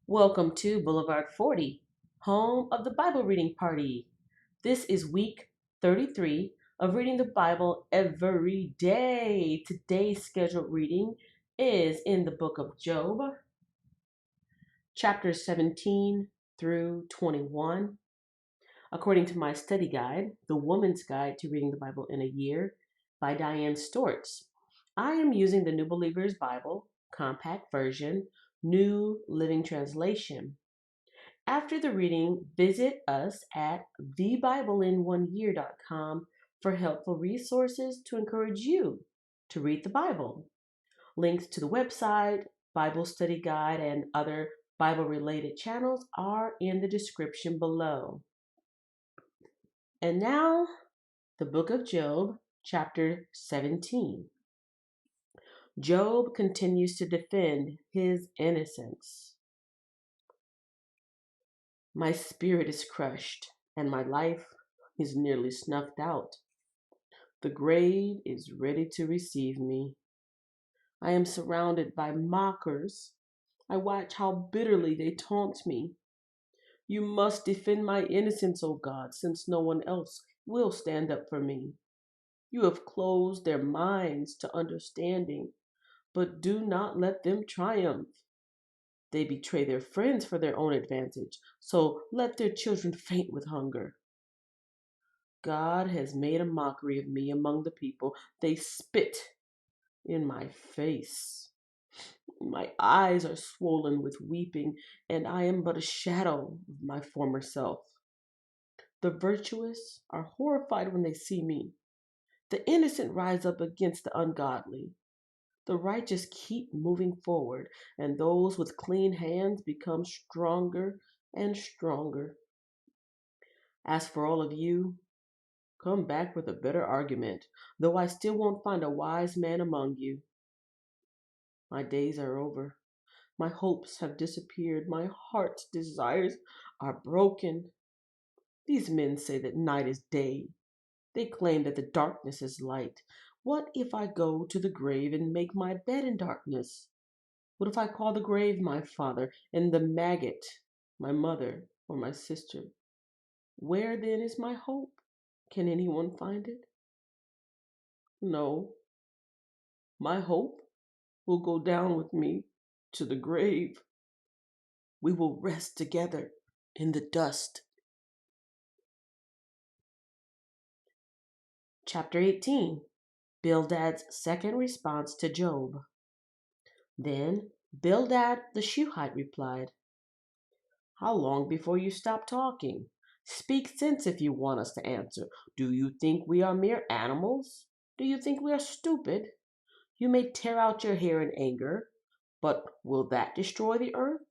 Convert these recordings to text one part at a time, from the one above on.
Welcome to Boulevard 40, home of the Bible reading party. This is week 33 of reading the Bible every day. Today's scheduled reading is in the book of Job, chapters 17 through 21. According to my study guide, The Woman's Guide to Reading the Bible in a Year by Diane Stortz, I am using the New Believer's Bible, compact version, New Living Translation. After the reading, visit us at thebibleinOneYear.com for helpful resources to encourage you to read the Bible. Links to the website, Bible study guide, and other Bible related channels are in the description below. And now, the book of Job, chapter 17. Job continues to defend his innocence. My spirit is crushed, and my life is nearly snuffed out. The grave is ready to receive me. I am surrounded by mockers. I watch how bitterly they taunt me. You must defend my innocence, O God, since no one else will stand up for me. You have closed their minds to understanding, but do not let them triumph. They betray their friends for their own advantage, so let their children faint with hunger. God has made a mockery of me among the people. They spit in my face. My eyes are swollen with weeping, and I am but a shadow of my former self. The virtuous are horrified when they see me. The innocent rise up against the ungodly. The righteous keep moving forward, and those with clean hands become stronger and stronger. As for all of you, come back with a better argument, though I still won't find a wise man among you. My days are over. My hopes have disappeared. My heart's desires are broken. These men say that night is day. They claim that the darkness is light. What if I go to the grave and make my bed in darkness? What if I call the grave my father and the maggot my mother or my sister? Where then is my hope? Can anyone find it? No, my hope will go down with me to the grave. We will rest together in the dust. Chapter 18, Bildad's second response to Job. Then Bildad the Shuhite replied, How long before you stop talking? Speak sense if you want us to answer. Do you think we are mere animals? Do you think we are stupid? You may tear out your hair in anger, but will that destroy the earth?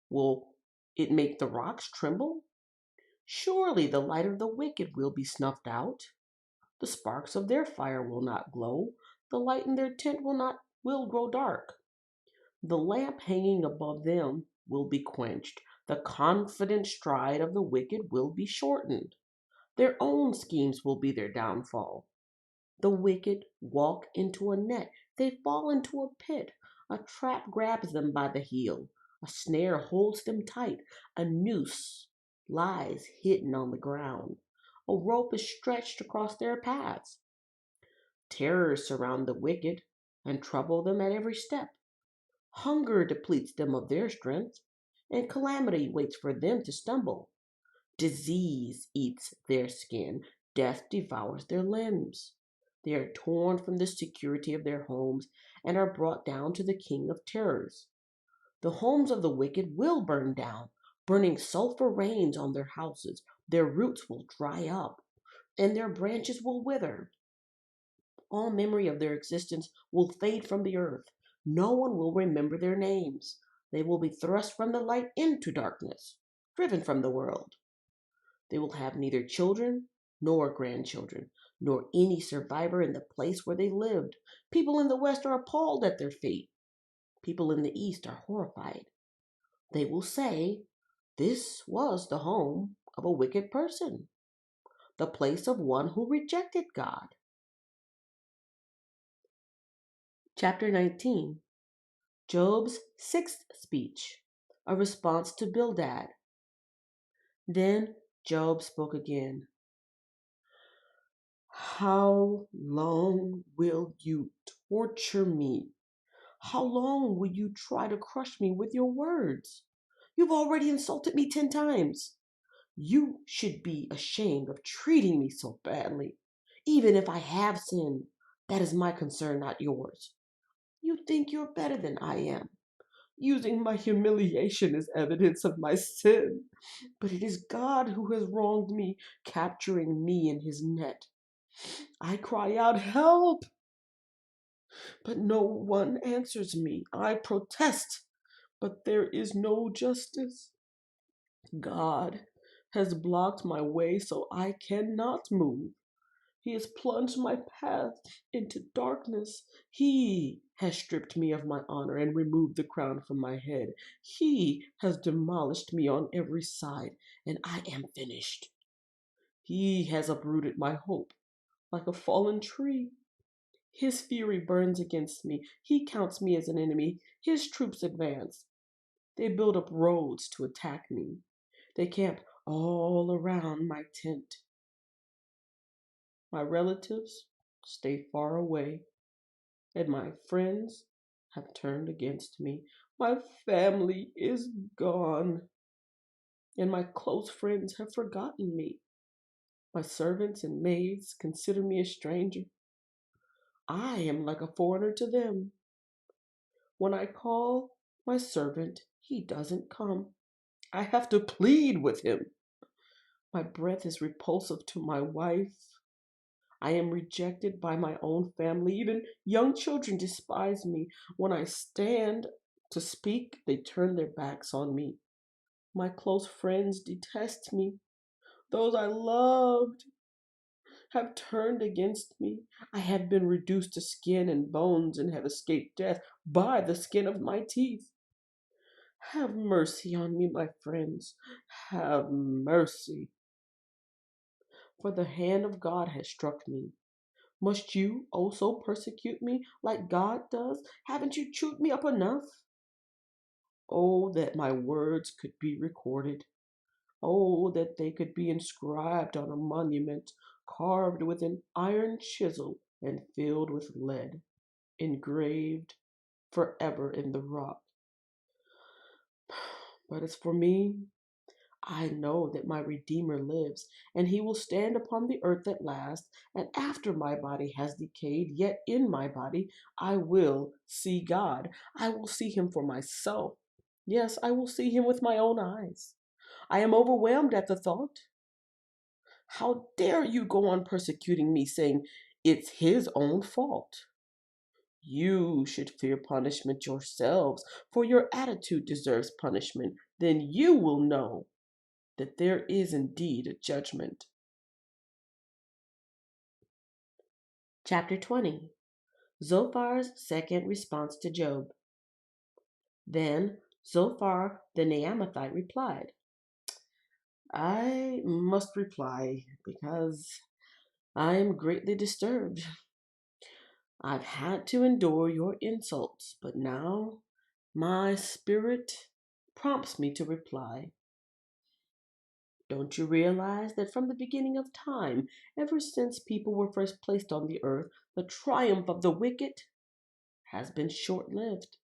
Will it make the rocks tremble? Surely the light of the wicked will be snuffed out. The sparks of their fire will not glow. The light in their tent will grow dark. The lamp hanging above them will be quenched. The confident stride of the wicked will be shortened. Their own schemes will be their downfall. The wicked walk into a net. They fall into a pit. A trap grabs them by the heel. A snare holds them tight. A noose lies hidden on the ground. A rope is stretched across their paths. Terrors surround the wicked and trouble them at every step. Hunger depletes them of their strength, and calamity waits for them to stumble. Disease eats their skin, death devours their limbs. They are torn from the security of their homes and are brought down to the king of terrors. The homes of the wicked will burn down, burning sulfur rains on their houses. Their roots will dry up, and their branches will wither. All memory of their existence will fade from the earth. No one will remember their names. They will be thrust from the light into darkness, driven from the world. They will have neither children nor grandchildren, nor any survivor in the place where they lived. People in the West are appalled at their fate. People in the East are horrified. They will say, This was the home of a wicked person, the place of one who rejected God. Chapter 19, Job's sixth speech. a response to Bildad. Then Job spoke again. How long will you torture me? How long will you try to crush me with your words? You've already insulted me 10 times. You should be ashamed of treating me so badly. Even if I have sinned, that is my concern, not yours. You think you're better than I am, using my humiliation as evidence of my sin. But it is God who has wronged me, capturing me in his net. I cry out, help! But no one answers me. I protest, but there is no justice. God has blocked my way so I cannot move. He has plunged my path into darkness. He has stripped me of my honor and removed the crown from my head. He has demolished me on every side, and I am finished. He has uprooted my hope like a fallen tree. His fury burns against me. He counts me as an enemy. His troops advance. They build up roads to attack me. They camp all around my tent. My relatives stay far away, and my friends have turned against me. My family is gone, and my close friends have forgotten me. My servants and maids consider me a stranger. I am like a foreigner to them. When I call my servant, he doesn't come. I have to plead with him. My breath is repulsive to my wife. I am rejected by my own family. Even young children despise me. When I stand to speak, they turn their backs on me. My close friends detest me. Those I loved have turned against me. I have been reduced to skin and bones and have escaped death by the skin of my teeth. Have mercy on me, my friends. Have mercy. For the hand of God has struck me. Must you also persecute me like God does? Haven't you chewed me up enough? Oh, that my words could be recorded. Oh, that they could be inscribed on a monument, carved with an iron chisel and filled with lead, engraved forever in the rock. But as for me, I know that my Redeemer lives, and he will stand upon the earth at last, and after my body has decayed, yet in my body I will see God. I will see him for myself. Yes, I will see him with my own eyes. I am overwhelmed at the thought. How dare you go on persecuting me, saying it's his own fault? You should fear punishment yourselves, for your attitude deserves punishment. Then you will know that there is indeed a judgment. Chapter 20. Zophar's second response to Job. Then Zophar the Naamathite replied, I must reply because I am greatly disturbed. I've had to endure your insults, but now my spirit prompts me to reply. Don't you realize that from the beginning of time, ever since people were first placed on the earth, the triumph of the wicked has been short lived,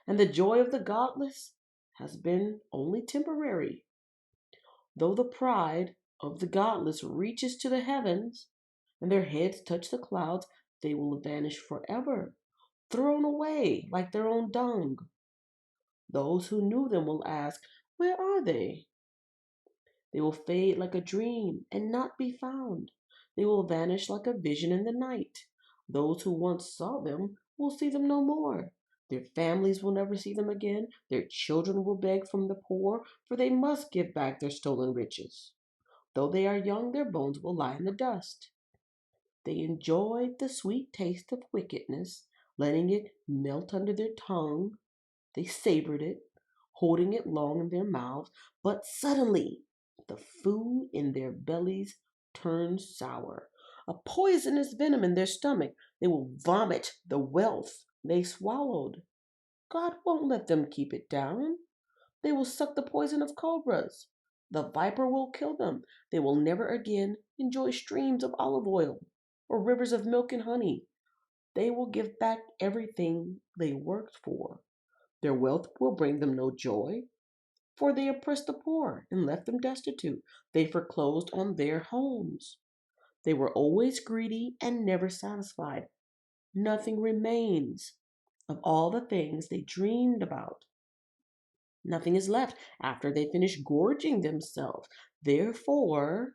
and the joy of the godless has been only temporary? Though the pride of the godless reaches to the heavens, and their heads touch the clouds, they will vanish forever, thrown away like their own dung. Those who knew them will ask, where are they? They will fade like a dream and not be found. They will vanish like a vision in the night. Those who once saw them will see them no more. Their families will never see them again. Their children will beg from the poor, for they must give back their stolen riches. Though they are young, their bones will lie in the dust. They enjoyed the sweet taste of wickedness, letting it melt under their tongue. They savored it, holding it long in their mouths, but suddenly the food in their bellies turns sour. A poisonous venom in their stomach. They will vomit the wealth they swallowed. God won't let them keep it down. They will suck the poison of cobras. The viper will kill them. They will never again enjoy streams of olive oil or rivers of milk and honey. They will give back everything they worked for. Their wealth will bring them no joy, for they oppressed the poor and left them destitute. They foreclosed on their homes. They were always greedy and never satisfied. Nothing remains of all the things they dreamed about. Nothing is left after they finish gorging themselves. Therefore,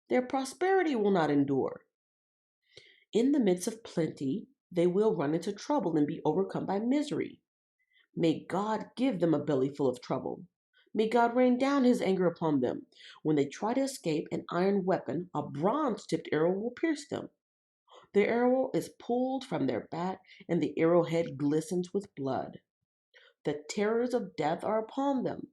their prosperity will not endure. In the midst of plenty, they will run into trouble and be overcome by misery. May God give them a belly full of trouble. May God rain down his anger upon them. When they try to escape, an iron weapon, a bronze tipped arrow, will pierce them. The arrow is pulled from their back, and the arrowhead glistens with blood. The terrors of death are upon them.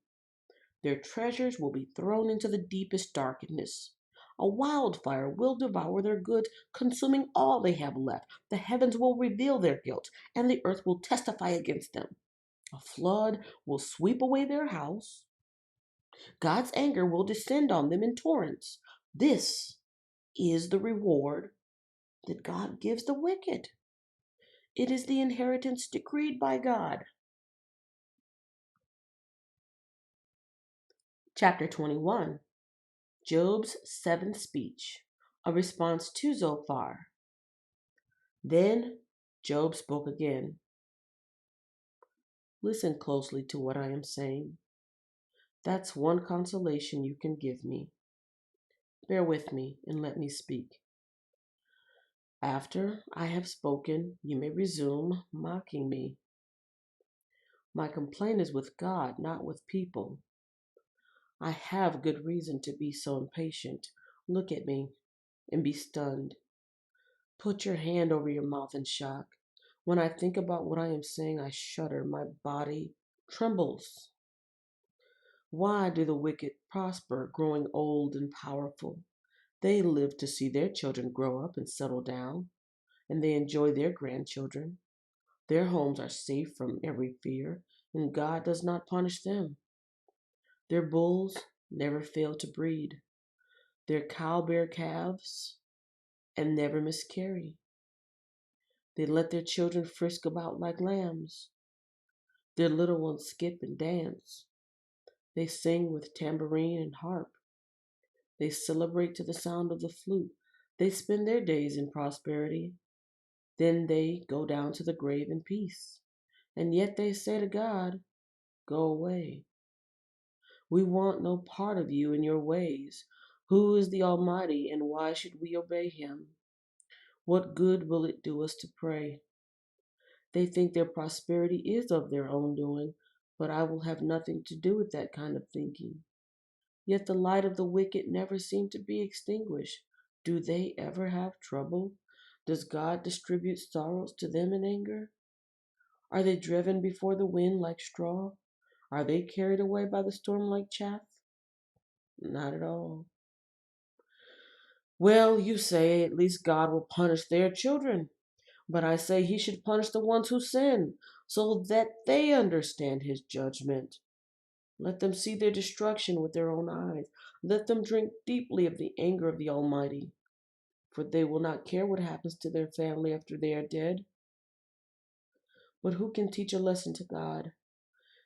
Their treasures will be thrown into the deepest darkness. A wildfire will devour their goods, consuming all they have left. The heavens will reveal their guilt, and the earth will testify against them. A flood will sweep away their house. God's anger will descend on them in torrents. This is the reward that God gives the wicked. It is the inheritance decreed by God. Chapter 21. Job's seventh speech, a response to Zophar. Then Job spoke again. Listen closely to what I am saying. That's one consolation you can give me. Bear with me and let me speak. After I have spoken, you may resume mocking me. My complaint is with God, not with people. I have good reason to be so impatient. Look at me and be stunned. Put your hand over your mouth in shock. When I think about what I am saying, I shudder. My body trembles. Why do the wicked prosper, growing old and powerful? They live to see their children grow up and settle down, and they enjoy their grandchildren. Their homes are safe from every fear, and God does not punish them. Their bulls never fail to breed. Their cow bear calves and never miscarry. They let their children frisk about like lambs. Their little ones skip and dance. They sing with tambourine and harp. They celebrate to the sound of the flute. They spend their days in prosperity. Then they go down to the grave in peace. And yet they say to God, "Go away. We want no part of you and your ways. Who is the Almighty, and why should we obey him? What good will it do us to pray?" They think their prosperity is of their own doing, but I will have nothing to do with that kind of thinking. Yet the light of the wicked never seems to be extinguished. Do they ever have trouble? Does God distribute sorrows to them in anger? Are they driven before the wind like straw? Are they carried away by the storm like chaff? Not at all. Well, you say at least God will punish their children. But I say he should punish the ones who sin, so that they understand his judgment. Let them see their destruction with their own eyes. Let them drink deeply of the anger of the Almighty, for they will not care what happens to their family after they are dead. But who can teach a lesson to God,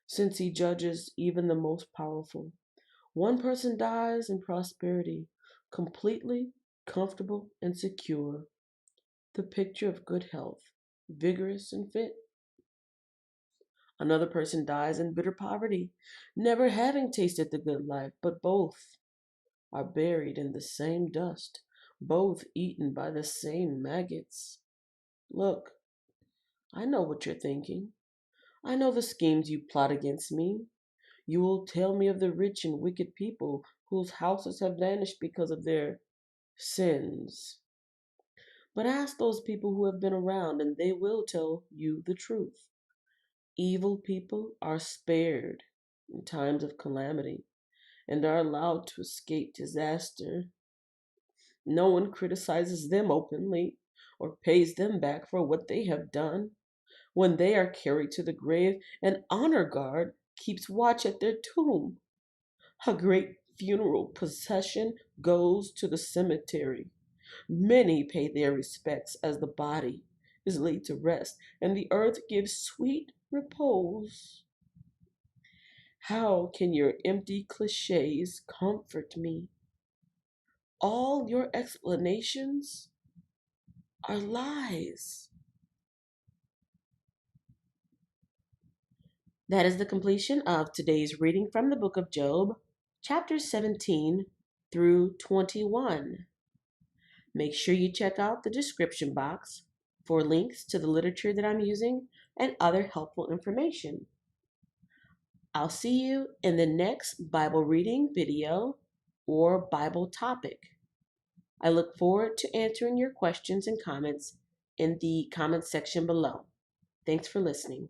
since he judges even the most powerful? One person dies in prosperity, completely comfortable and secure, the picture of good health, vigorous and fit. Another person dies in bitter poverty, never having tasted the good life, but both are buried in the same dust, both eaten by the same maggots. Look, I know what you're thinking. I know the schemes you plot against me. You will tell me of the rich and wicked people whose houses have vanished because of their sins. But ask those people who have been around, and they will tell you the truth. Evil people are spared in times of calamity and are allowed to escape disaster. No one criticizes them openly or pays them back for what they have done. When they are carried to the grave, an honor guard keeps watch at their tomb. A great funeral procession goes to the cemetery. Many pay their respects as the body is laid to rest and the earth gives sweet repose. How can your empty cliches comfort me? All your explanations are lies. That is the completion of today's reading from the book of Job, chapters 17 through 21. Make sure you check out the description box for links to the literature that I'm using and other helpful information. I'll see you in the next Bible reading video or Bible topic. I look forward to answering your questions and comments in the comments section below. Thanks for listening.